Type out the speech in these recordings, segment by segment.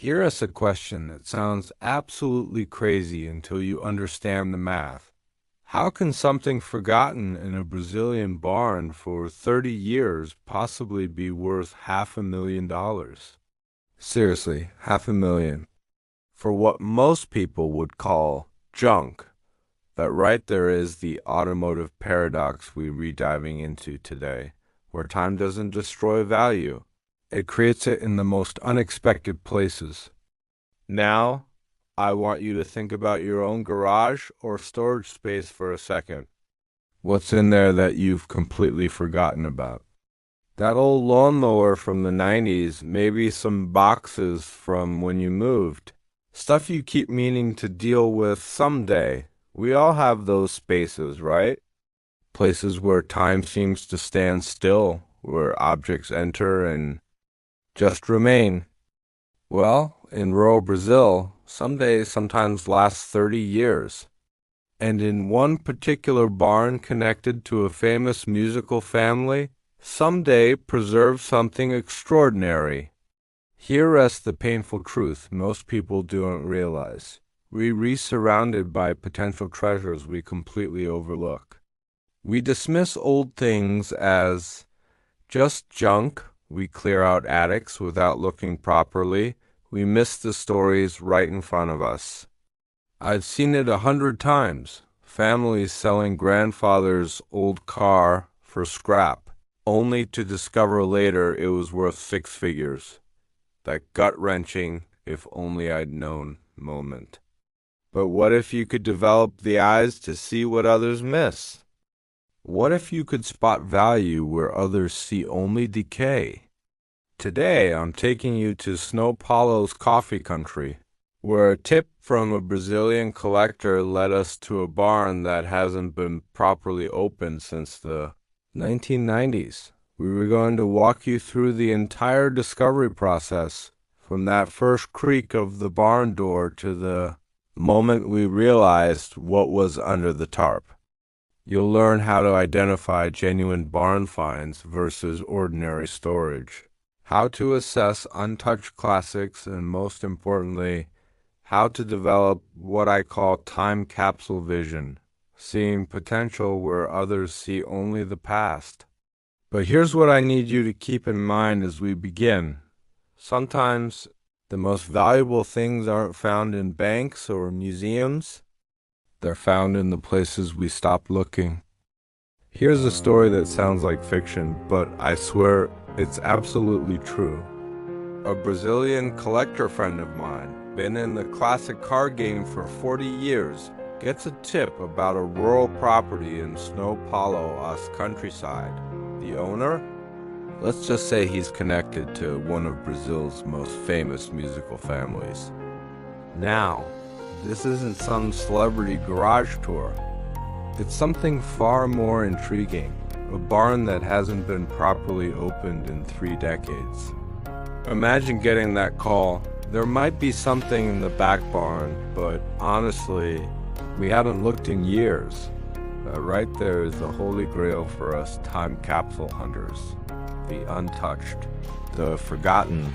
Here is a question that sounds absolutely crazy until you understand the math. How can something forgotten in a Brazilian barn for 30 years possibly be worth $500,000? Seriously, 500,000. For what most people would call junk. But right there is the automotive paradox we're diving into today, where time doesn't destroy value. It creates it in the most unexpected places. Now, I want you to think about your own garage or storage space for a second. What's in there that you've completely forgotten about? That old lawnmower from the 90s, maybe some boxes from when you moved. Stuff you keep meaning to deal with someday. We all have those spaces, right? Places where time seems to stand still, where objects enter and just remain. Well, in rural Brazil, some days sometimes last 30 years. And in one particular barn connected to a famous musical family, some day preserved something extraordinary. Here rests the painful truth most people don't realize. We're surrounded by potential treasures we completely overlook. We dismiss old things as just junk. We clear out attics without looking properly. We miss the stories right in front of us. I've seen it 100 times. Families selling grandfather's old car for scrap, only to discover later it was worth six figures. That gut-wrenching, if only I'd known moment. But what if you could develop the eyes to see what others miss? What if you could spot value where others see only decay? Today, I'm taking you to São Paulo's coffee country, where a tip from a Brazilian collector led us to a barn that hasn't been properly opened since the 1990s. We were going to walk you through the entire discovery process, from that first creak of the barn door to the moment we realized what was under the tarp. You'll learn how to identify genuine barn finds versus ordinary storage, how to assess untouched classics, and most importantly, how to develop what I call time capsule vision, seeing potential where others see only the past. But here's what I need you to keep in mind as we begin. Sometimes the most valuable things aren't found in banks or museums. They're found in the places we stop looking. Here's a story that sounds like fiction, but I swear it's absolutely true. A Brazilian collector friend of mine, been in the classic car game for 40 years, gets a tip about a rural property in São Paulo's countryside. The owner? Let's just say he's connected to one of Brazil's most famous musical families. Now, this isn't some celebrity garage tour. It's something far more intriguing, a barn that hasn't been properly opened in 3 decades. Imagine getting that call. There might be something in the back barn, but honestly, we haven't looked in years. Right there is the holy grail for us time capsule hunters. The untouched, the forgotten,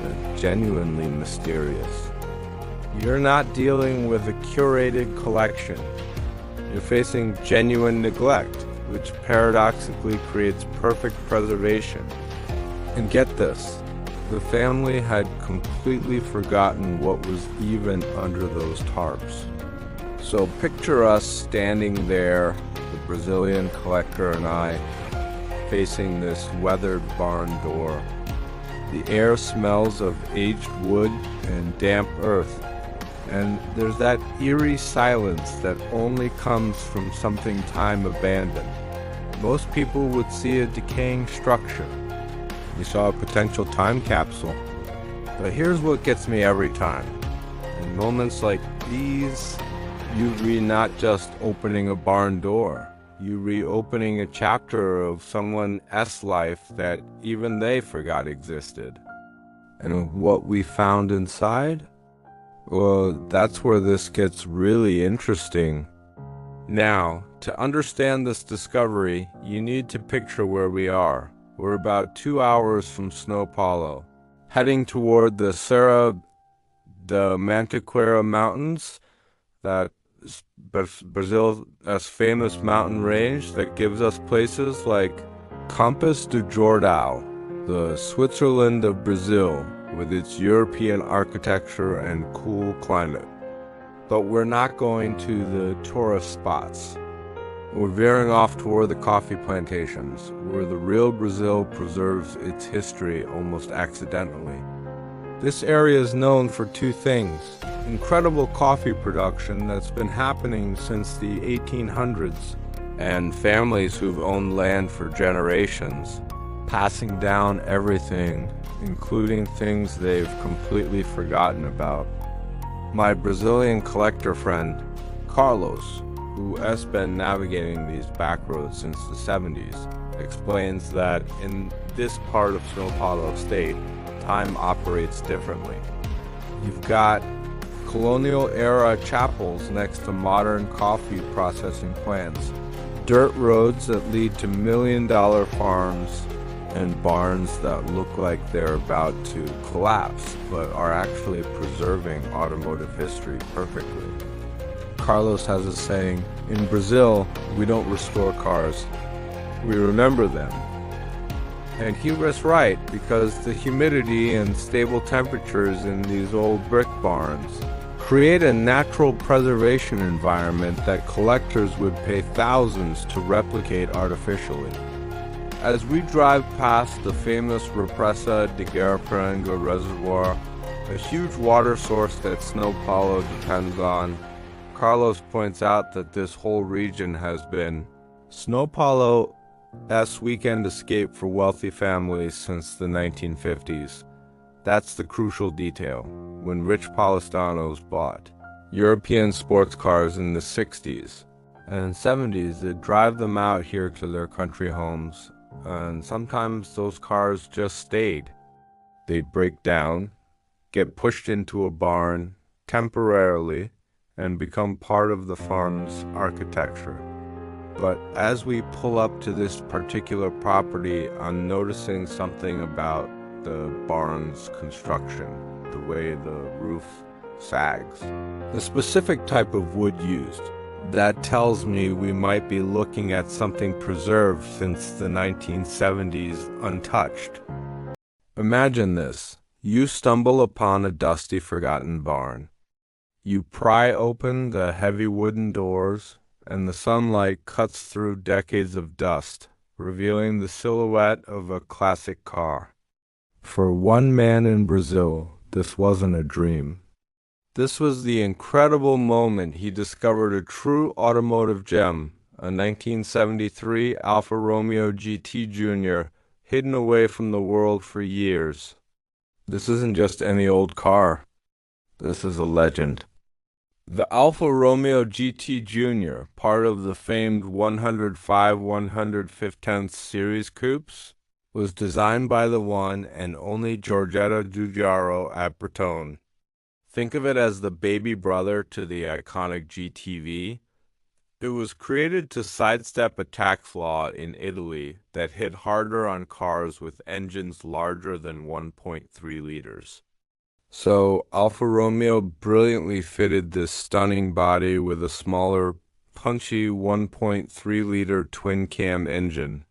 the genuinely mysterious. You're not dealing with a curated collection. You're facing genuine neglect, which paradoxically creates perfect preservation. And get this, the family had completely forgotten what was even under those tarps. So picture us standing there, the Brazilian collector and I, facing this weathered barn door. The air smells of aged wood and damp earth, and there's that eerie silence that only comes from something time abandoned. Most people would see a decaying structure. We saw a potential time capsule. But here's what gets me every time. In moments like these, you read not just opening a barn door. You reopening a chapter of someone's life that even they forgot existed. And what we found inside? Well, that's where this gets really interesting. Now, to understand this discovery, you need to picture where we are. We're about 2 hours from São Paulo, heading toward the Serra The Mantiqueira Mountains, that Brazil's famous mountain range that gives us places like Campos do Jordão, the Switzerland of Brazil, with its European architecture and cool climate. But we're not going to the tourist spots. We're veering off toward the coffee plantations, where the real Brazil preserves its history almost accidentally. This area is known for two things: incredible coffee production that's been happening since the 1800s, and families who've owned land for generations, passing down everything, including things they've completely forgotten about. My Brazilian collector friend, Carlos, who has been navigating these back roads since the 70s, explains that in this part of São Paulo state, time operates differently. You've got colonial-era chapels next to modern coffee processing plants, dirt roads that lead to million-dollar farms, and barns that look like they're about to collapse, but are actually preserving automotive history perfectly. Carlos has a saying, in Brazil, we don't restore cars, we remember them. And he was right, because the humidity and stable temperatures in these old brick barns create a natural preservation environment that collectors would pay thousands to replicate artificially. As we drive past the famous Represa de Guaraparanga Reservoir, a huge water source that São Paulo depends on, Carlos points out that this whole region has been São Paulo's weekend escape for wealthy families since the 1950s. That's the crucial detail. When rich Paulistanos bought European sports cars in the 60s and 70s, they'd drive them out here to their country homes, and sometimes those cars just stayed. They'd break down, get pushed into a barn temporarily, and become part of the farm's architecture. But as we pull up to this particular property, I'm noticing something about the barn's construction, the way the roof sags, the specific type of wood used. That tells me we might be looking at something preserved since the 1970s untouched. Imagine this. You stumble upon a dusty, forgotten barn. You pry open the heavy wooden doors, and the sunlight cuts through decades of dust, revealing the silhouette of a classic car. For one man in Brazil, this wasn't a dream. This was the incredible moment he discovered a true automotive gem, a 1973 Alfa Romeo GT Jr., hidden away from the world for years. This isn't just any old car. This is a legend. The Alfa Romeo GT Jr., part of the famed 105/115 series coupes, was designed by the one and only Giorgetto Giugiaro at Bertone. Think of it as the baby brother to the iconic GTV. It was created to sidestep a tax law in Italy that hit harder on cars with engines larger than 1.3 liters. So Alfa Romeo brilliantly fitted this stunning body with a smaller, punchy 1.3-liter twin-cam engine.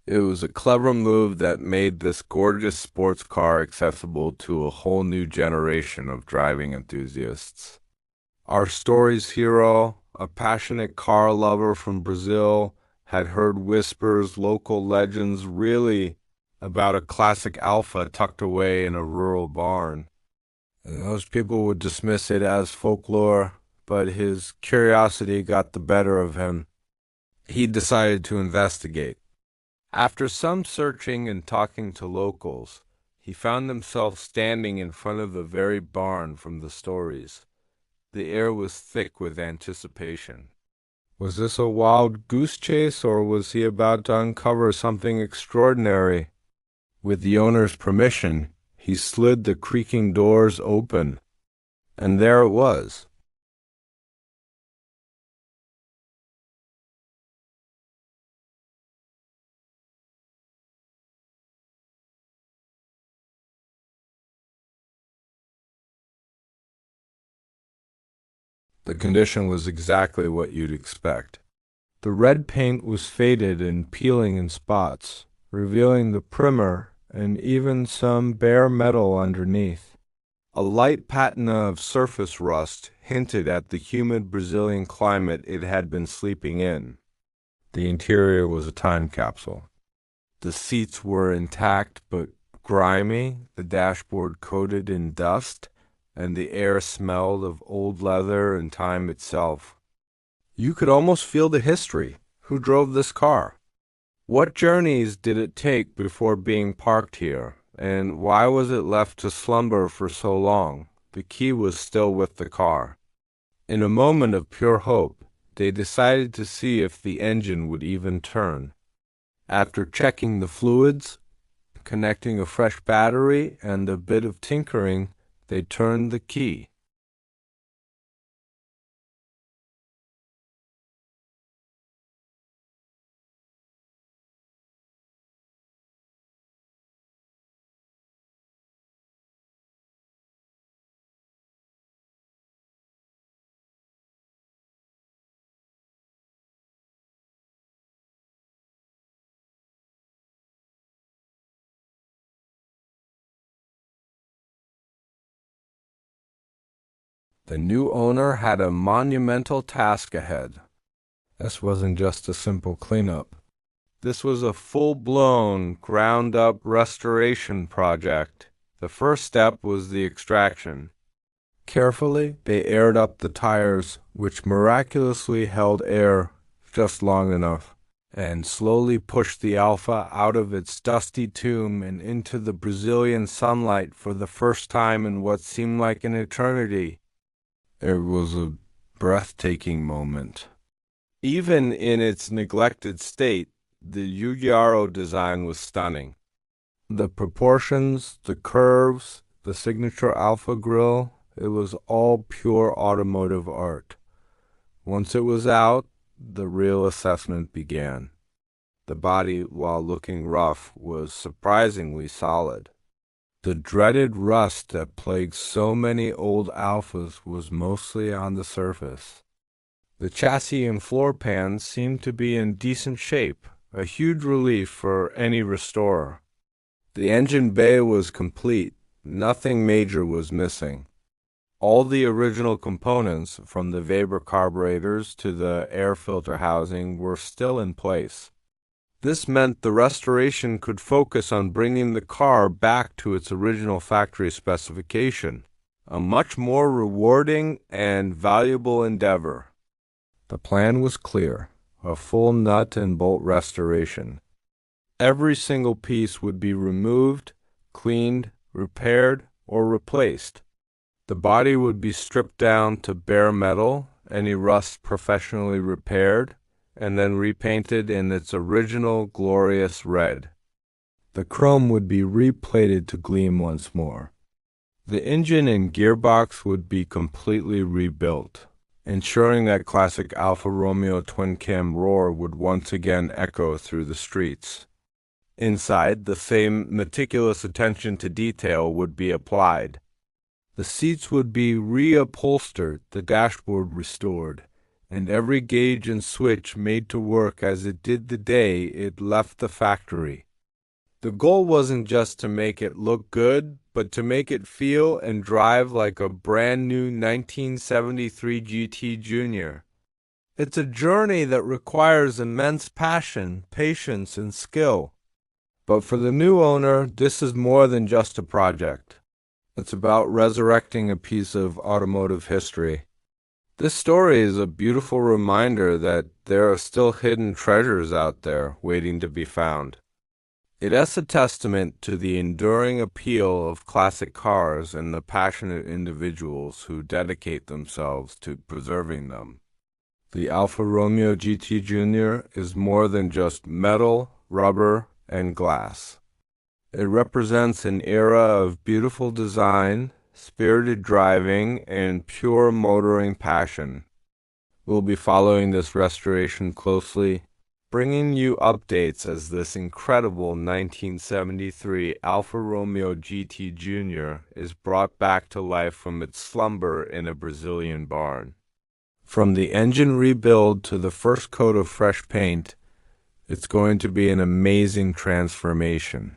It was a clever move that made this gorgeous sports car accessible to a whole new generation of driving enthusiasts. Our story's hero, a passionate car lover from Brazil, had heard whispers, local legends, really about a classic Alfa tucked away in a rural barn. And those people would dismiss it as folklore, but his curiosity got the better of him. He decided to investigate. After some searching and talking to locals, he found himself standing in front of the very barn from the stories. The air was thick with anticipation. Was this a wild goose chase, or was he about to uncover something extraordinary? With the owner's permission, he slid the creaking doors open, and there it was. The condition was exactly what you'd expect. The red paint was faded and peeling in spots, revealing the primer and even some bare metal underneath. A light patina of surface rust hinted at the humid Brazilian climate it had been sleeping in. The interior was a time capsule. The seats were intact but grimy, the dashboard coated in dust, and the air smelled of old leather and time itself. You could almost feel the history. Who drove this car? What journeys did it take before being parked here? And why was it left to slumber for so long? The key was still with the car. In a moment of pure hope, they decided to see if the engine would even turn. After checking the fluids, connecting a fresh battery, and a bit of tinkering, they turned the key. The new owner had a monumental task ahead. This wasn't just a simple cleanup. This was a full-blown, ground-up restoration project. The first step was the extraction. Carefully, they aired up the tires, which miraculously held air just long enough, and slowly pushed the Alpha out of its dusty tomb and into the Brazilian sunlight for the first time in what seemed like an eternity. It was a breathtaking moment. Even in its neglected state, the Giugiaro design was stunning. The proportions, the curves, the signature Alpha grille, it was all pure automotive art. Once it was out, the real assessment began. The body, while looking rough, was surprisingly solid. The dreaded rust that plagued so many old Alphas was mostly on the surface. The chassis and floor pans seemed to be in decent shape, a huge relief for any restorer. The engine bay was complete. Nothing major was missing. All the original components, from the Weber carburetors to the air filter housing, were still in place. This meant the restoration could focus on bringing the car back to its original factory specification, a much more rewarding and valuable endeavor. The plan was clear, a full nut and bolt restoration. Every single piece would be removed, cleaned, repaired, or replaced. The body would be stripped down to bare metal, any rust professionally repaired, and then repainted in its original glorious red. The chrome would be replated to gleam once more. The engine and gearbox would be completely rebuilt, ensuring that classic Alfa Romeo twin-cam roar would once again echo through the streets. Inside, the same meticulous attention to detail would be applied. The seats would be reupholstered, the dashboard restored, and every gauge and switch made to work as it did the day it left the factory. The goal wasn't just to make it look good, but to make it feel and drive like a brand new 1973 GT Junior. It's a journey that requires immense passion, patience, and skill. But for the new owner, this is more than just a project. It's about resurrecting a piece of automotive history. This story is a beautiful reminder that there are still hidden treasures out there waiting to be found. It is a testament to the enduring appeal of classic cars and the passionate individuals who dedicate themselves to preserving them. The Alfa Romeo GT Junior is more than just metal, rubber, and glass. It represents an era of beautiful design, spirited driving, and pure motoring passion. We'll be following this restoration closely, bringing you updates as this incredible 1973 Alfa Romeo GT Junior is brought back to life from its slumber in a Brazilian barn. From the engine rebuild to the first coat of fresh paint, it's going to be an amazing transformation.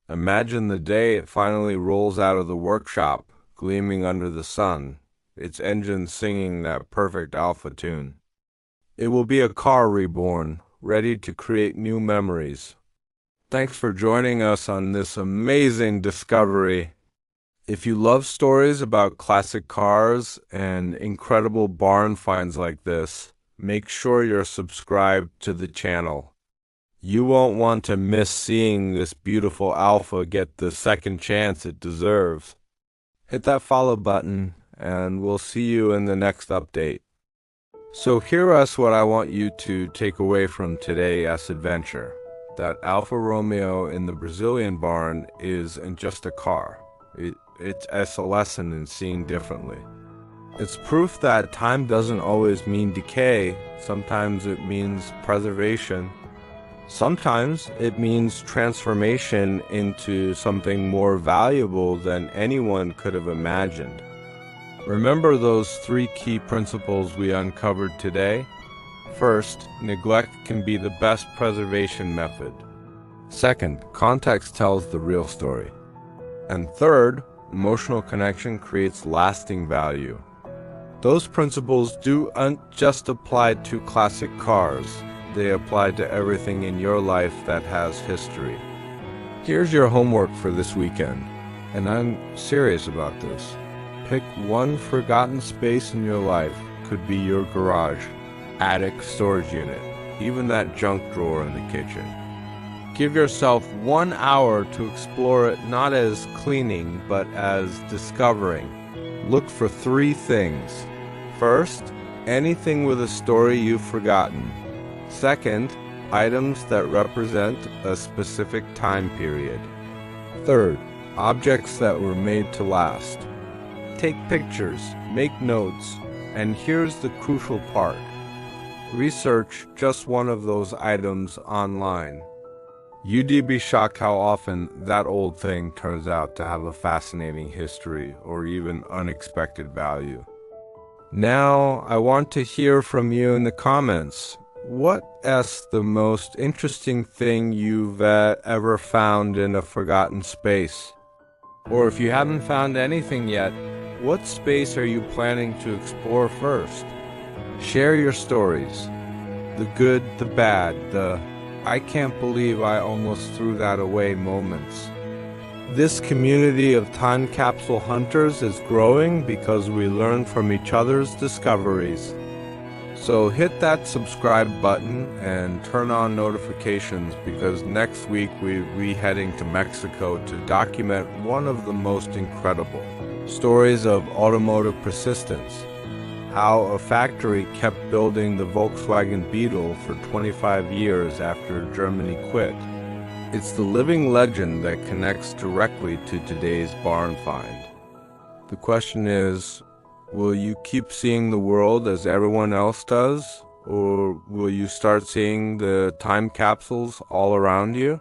Imagine the day it finally rolls out of the workshop, gleaming under the sun, its engine singing that perfect alpha tune. It will be a car reborn, ready to create new memories. Thanks for joining us on this amazing discovery. If you love stories about classic cars and incredible barn finds like this, make sure you're subscribed to the channel. You won't want to miss seeing this beautiful Alpha get the second chance it deserves. Hit that follow button, and we'll see you in the next update. So here's what I want you to take away from today's adventure. That Alfa Romeo in the Brazilian barn isn't just a car. It's a lesson in seeing differently. It's proof that time doesn't always mean decay. Sometimes it means preservation. Sometimes it means transformation into something more valuable than anyone could have imagined. Remember those 3 key principles we uncovered today? First, neglect can be the best preservation method. Second, context tells the real story. And third, emotional connection creates lasting value. Those principles don't just apply to classic cars. They apply to everything in your life that has history. Here's your homework for this weekend, and I'm serious about this. Pick one forgotten space in your life. Could be your garage, attic, storage unit, even that junk drawer in the kitchen. Give yourself 1 hour to explore it, not as cleaning, but as discovering. Look for 3 things. First, anything with a story you've forgotten. Second, items that represent a specific time period. Third, objects that were made to last. Take pictures, make notes, and here's the crucial part. Research just one of those items online. You'd be shocked how often that old thing turns out to have a fascinating history or even unexpected value. Now, I want to hear from you in the comments. What's the most interesting thing you've ever found in a forgotten space? Or if you haven't found anything yet, what space are you planning to explore first? Share your stories. The good, the bad, the "I can't believe I almost threw that away" moments. This community of time capsule hunters is growing because we learn from each other's discoveries. So hit that subscribe button and turn on notifications, because next week we'll be heading to Mexico to document one of the most incredible stories of automotive persistence. How a factory kept building the Volkswagen Beetle for 25 years after Germany quit. It's the living legend that connects directly to today's barn find. The question is, will you keep seeing the world as everyone else does, or will you start seeing the time capsules all around you?